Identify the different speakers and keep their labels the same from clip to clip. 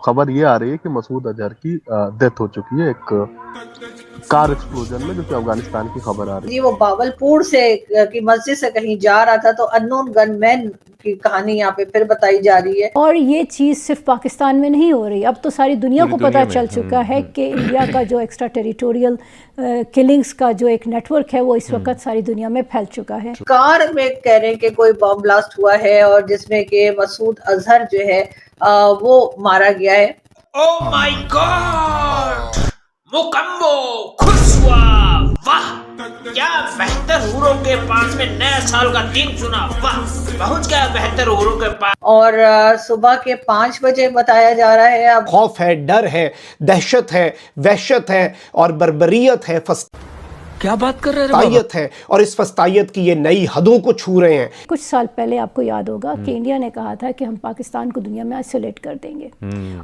Speaker 1: खबर ये आ रही है कि मसूद अजहर की डेथ हो चुकी है एक कार एक्सप्लोजन में, जो कि अफगानिस्तान की खबर आ रही है।
Speaker 2: जी, वो बावलपुर से की मस्जिद से कहीं जा रहा था, तो अननोन गनमैन की कहानी यहाँ पे फिर बताई जा रही है।
Speaker 3: और ये चीज़ सिर्फ पाकिस्तान में नहीं हो रही, अब तो सारी दुनिया को पता चल चुका है कि इंडिया का जो एक्स्ट्रा टेरिटोरियल किलिंग्स का जो एक नेटवर्क है वो इस वक्त सारी दुनिया में फैल चुका है।
Speaker 2: कार में कह रहे हैं कि कोई बम ब्लास्ट हुआ है और जिसमें कि मसूद अजहर जो है वो मारा गया है।
Speaker 4: ओह माय गॉड, मुकम्मो खुश हुआ, वाह क्या बेहतर हूरों के पास में नया साल का दिन सुना, वाह पहुंच गया बेहतर हूरों के पास।
Speaker 2: और सुबह के 5 बजे बताया जा रहा है। अब
Speaker 5: खौफ है, डर है, दहशत है, वहशत है और बर्बरियत है,
Speaker 4: क्या बात कर रहे हैं
Speaker 5: फस्तायत है, और इस फस्तायत की ये नई हदों को छू रहे हैं।
Speaker 3: कुछ साल पहले आपको याद होगा कि इंडिया ने कहा था कि हम पाकिस्तान को दुनिया में आइसोलेट कर देंगे,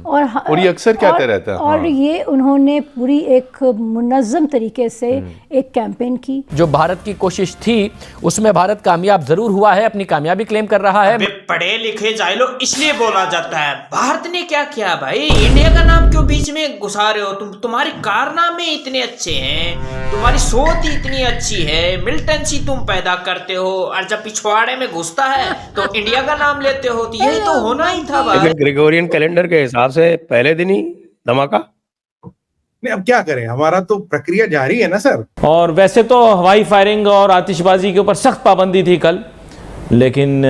Speaker 6: और ये अक्सर कहते रहता है।
Speaker 3: और ये उन्होंने पूरी एक मुनज़्ज़म तरीके से एक कैंपेन की।
Speaker 7: जो भारत की कोशिश थी उसमें भारत कामयाब जरूर हुआ है, अपनी कामयाबी क्लेम कर रहा है।
Speaker 4: पढ़े लिखे जाहिलो इसलिए बोला जाता है। भारत ने क्या किया भाई, इंडिया का नाम क्यों बीच में घुसा रहे हो तुम? तुम्हारे कारनामे इतने अच्छे हैं, तुम्हारी सोच इतनी अच्छी है, मिलिटेंसी तुम पैदा करते हो, और जब पिछवाड़े में घुसता है तो इंडिया का नाम लेते हो, तो यही तो होना ही था भाई।
Speaker 8: ग्रेगोरियन कैलेंडर के हिसाब से पहले दिन ही धमाका।
Speaker 9: अब क्या करें, हमारा तो प्रक्रिया जारी है ना सर।
Speaker 10: और वैसे तो हवाई फायरिंग और आतिशबाजी के ऊपर सख्त पाबंदी थी कल, लेकिन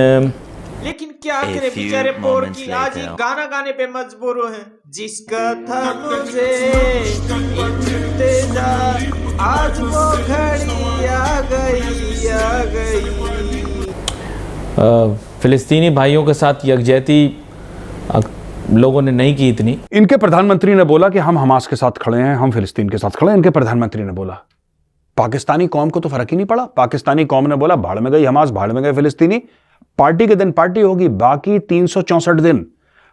Speaker 4: क्या करे बेचारे पोर की आज ही गाना गाने पे मजबूर हैं। जिसका था मुझे इंतजार, आज वो घड़ी आ गई।
Speaker 10: फिलिस्तीनी भाइयों के साथ यकजहती लोगों ने नहीं की इतनी।
Speaker 11: इनके प्रधानमंत्री ने बोला कि हम हमास के साथ खड़े हैं, हम फिलिस्तीन के साथ खड़े हैं। इनके प्रधानमंत्री ने बोला, पाकिस्तानी कौम को तो फर्क ही नहीं पड़ा। पाकिस्तानी कौम ने बोला भाड़ में गई हमास, भाड़ में गए फिलिस्तीनी। पार्टी के दिन पार्टी होगी, बाकी 364 दिन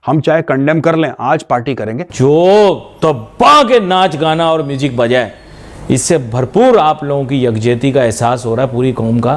Speaker 11: हम चाहे कंडेम कर लें, आज पार्टी करेंगे।
Speaker 10: जो तब्बा के नाच गाना और म्यूजिक बजाए, इससे भरपूर आप लोगों की यकजहती का एहसास हो रहा है पूरी कौम का,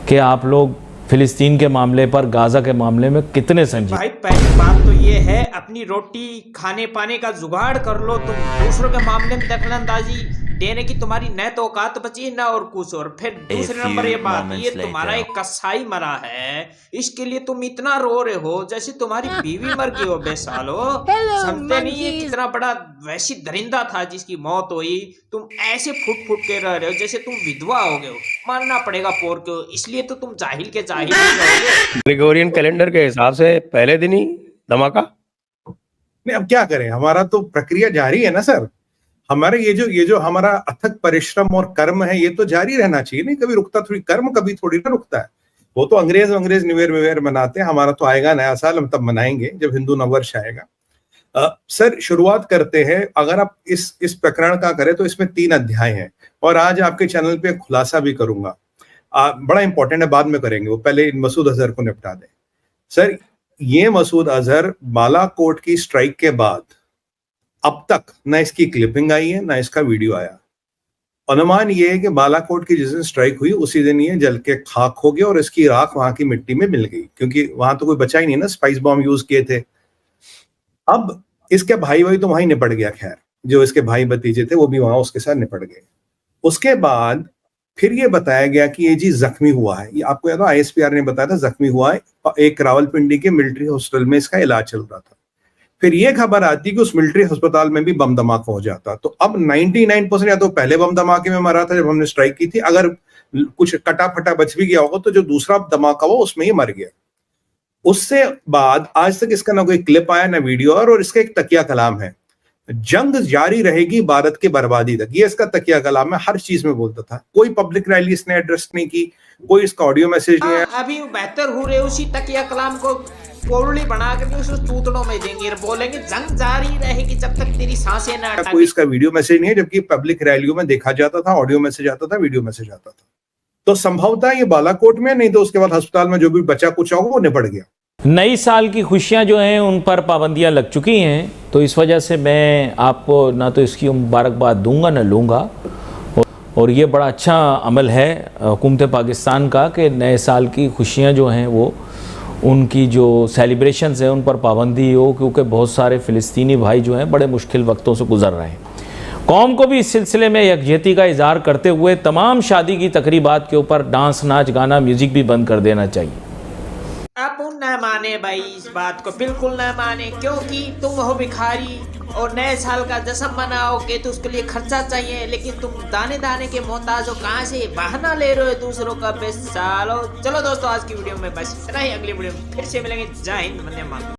Speaker 10: कि आप लोग फिलिस्तीन के मामले पर, गाजा के मामले में कितने समझे।
Speaker 4: भाई पहली बात तो ये है, अपनी रोटी खाने पाने का जुगाड़ कर लो। तुम दूसरों के मामले में दखलंदाजी देने की तुम्हारी न तो औकात बची न और कुछ। और फिर दूसरे नंबर ये बात, ये तुम्हारा एक कसाई मरा है, इसके लिए तुम इतना रो रहे हो जैसे तुम्हारी बीवी मर गई हो बेसालो। समझते नहीं ये कितना बड़ा वैसी दरिंदा था जिसकी मौत हुई। तुम ऐसे फुट फुट के रह रहे हो जैसे तुम विधवा हो गए हो। मानना पड़ेगा पोर को, इसलिए तो तुम जाहिल के जाहिल रहोगे।
Speaker 8: ग्रेगोरियन कैलेंडर के हिसाब से पहले दिन ही धमाका।
Speaker 9: नहीं, अब क्या करें, हमारा तो प्रक्रिया जारी है ना सर। हमारे ये जो हमारा अथक परिश्रम और कर्म है, ये तो जारी रहना चाहिए। नहीं कभी रुकता, थोड़ी कर्म कभी थोड़ी ना रुकता है। वो तो अंग्रेज न्यू ईयर मनाते हैं, हमारा तो आएगा नया साल, हम तब मनाएंगे जब हिंदू नववर्ष आएगा। सर शुरुआत करते हैं। अगर आप इस प्रकरण का करें तो इसमें 3 अध्याय हैं, और आज आपके चैनल पे खुलासा भी करूंगा। बड़ा इंपॉर्टेंट है, बाद में करेंगे, वो पहले मसूद अजहर को निपटा दें। सर ये मसूद अजहर बालाकोट की स्ट्राइक के बाद अब तक ना इसकी क्लिपिंग आई है, ना इसका वीडियो आया। अनुमान ये है कि बालाकोट की जिस दिन स्ट्राइक हुई उसी दिन ये जल के खाक हो गया और इसकी राख वहां की मिट्टी में मिल गई, क्योंकि वहां तो कोई बचा ही नहीं ना, स्पाइस बॉम्ब यूज किए थे। अब इसके भाई तो वहीं निपट गया, खैर जो इसके भाई भतीजे थे वो भी वहां उसके साथ निपट गए। उसके बाद फिर ये बताया गया कि ये जी जख्मी हुआ है। ये आपको याद हो ISPR ने बताया था जख्मी हुआ है, एक रावलपिंडी के मिलिट्री हॉस्पिटल में इसका इलाज चल रहा था। फिर ये खबर आती कि उस मिलिट्री अस्पताल में भी बम धमाका हो जाता। तो अब 99% या तो पहले बम धमाके में मरा था जब हमने स्ट्राइक की थी, अगर कुछ कटा फटा बच भी गया होगा तो जो दूसरा धमाका हुआ उसमें ही मर गया। उससे बाद आज तक इसका ना कोई क्लिप आया ना वीडियो, और इसका एक तकिया कलाम है, जंग जारी रहेगी भारत की बर्बादी तक। ये इसका तकिया कलाम है, हर चीज में बोलता था। कोई पब्लिक रैली इसने एड्रेस नहीं की, कोई इसका ऑडियो मैसेज नहीं है।
Speaker 4: अभी बेहतर हो रहे उसी तकिया कलाम को कोरली बना कर उस चूतड़ों में देंगे, बोलेंगे जंग जारी रहेगी जब तक तेरी सांसें ना अटकें।
Speaker 9: कोई इसका वीडियो मैसेज नहीं है, जबकि पब्लिक रैलियों में देखा जाता था, ऑडियो मैसेज आता था, वीडियो मैसेज आता था। तो संभवतः ये बालाकोट में, नहीं तो उसके बाद अस्पताल में जो भी बचा कुछ होगा वो निपट गया।
Speaker 10: नई साल की खुशियां जो हैं उन पर पाबंदियां लग चुकी हैं, तो इस वजह से मैं आपको ना तो इसकी मुबारकबाद दूंगा ना लूँगा। और ये बड़ा अच्छा अमल है हुकूमत पाकिस्तान का कि नए साल की खुशियां जो हैं वो उनकी जो सेलिब्रेशंस हैं उन पर पाबंदी हो, क्योंकि बहुत सारे फ़िलिस्तीनी भाई जो हैं बड़े मुश्किल वक्तों से गुजर रहे हैं। कौम को भी इस सिलसिले में यकजहती का इजहार करते हुए तमाम शादी की तकरीबात के ऊपर डांस, नाच, गाना, म्यूज़िक भी बंद कर देना चाहिए।
Speaker 4: आप न माने भाई, इस बात को बिल्कुल न माने, क्योंकि तुम हो भिखारी और नए साल का जश्न मनाओगे तो उसके लिए खर्चा चाहिए, लेकिन तुम दाने दाने के मोहताज हो, कहाँ से बहाना ले रहे हो दूसरों का। बेस्ट सालो। चलो दोस्तों, आज की वीडियो में बस इतना ही। अगली वीडियो में फिर से मिलेंगे। जय हिंद, वंदे मातरम।